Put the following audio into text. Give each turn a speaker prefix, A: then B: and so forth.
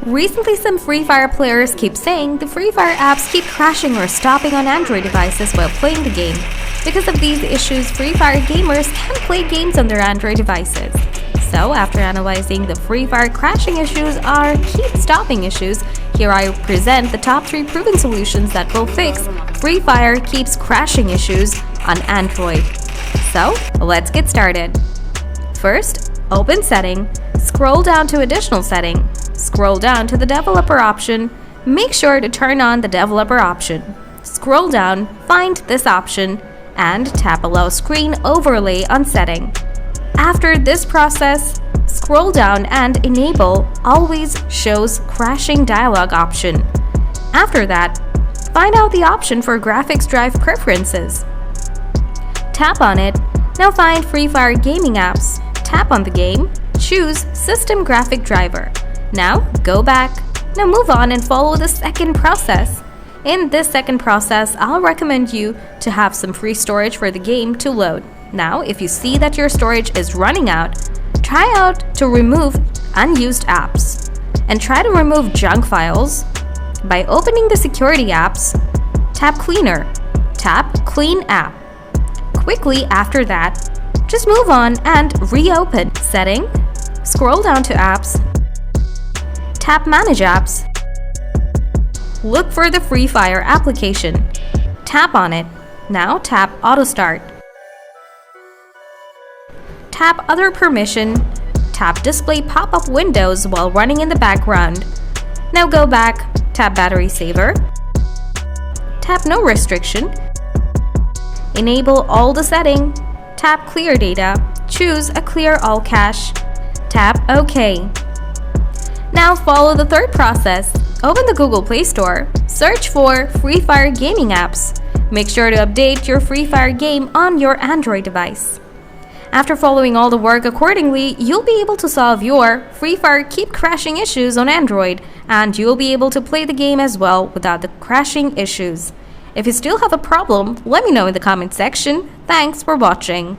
A: Recently, some Free Fire players keep saying the Free Fire apps keep crashing or stopping on Android devices while playing the game. Because of these issues, Free Fire gamers can't play games on their Android devices. So, after analyzing the Free Fire crashing issues or keep stopping issues, here I present the top 3 proven solutions that will fix Free Fire keeps crashing issues on Android. So, let's get started. First, open Setting, scroll down to Additional Setting, scroll down to the Developer option, make sure to turn on the Developer option. Scroll down, find this option, and tap Allow Screen Overlay on Setting. After this process, scroll down and enable Always Shows Crashing dialog option. After that, find out the option for Graphics Drive Preferences. Tap on it. Now find Free Fire gaming apps. Tap on the game, choose System Graphic Driver. Now go back. Now move on and follow the second process. In this second process, I'll recommend you to have some free storage for the game to load. Now, if you see that your storage is running out, try out to remove unused apps and try to remove junk files by opening the security apps, tap Cleaner, tap Clean App. Quickly after that, just move on and reopen Setting, scroll down to Apps, tap Manage Apps, look for the Free Fire application, tap on it, now tap Auto Start. Tap Other Permission, tap Display Pop-up Windows while running in the background. Now go back, tap Battery Saver, tap No Restriction, enable all the setting, tap Clear Data, choose a Clear All Cache, tap OK. Now follow the third process. Open the Google Play Store, search for Free Fire gaming apps. Make sure to update your Free Fire game on your Android device. After following all the work accordingly, you'll be able to solve your Free Fire keep crashing issues on Android, and you'll be able to play the game as well without the crashing issues. If you still have a problem, let me know in the comment section. Thanks for watching.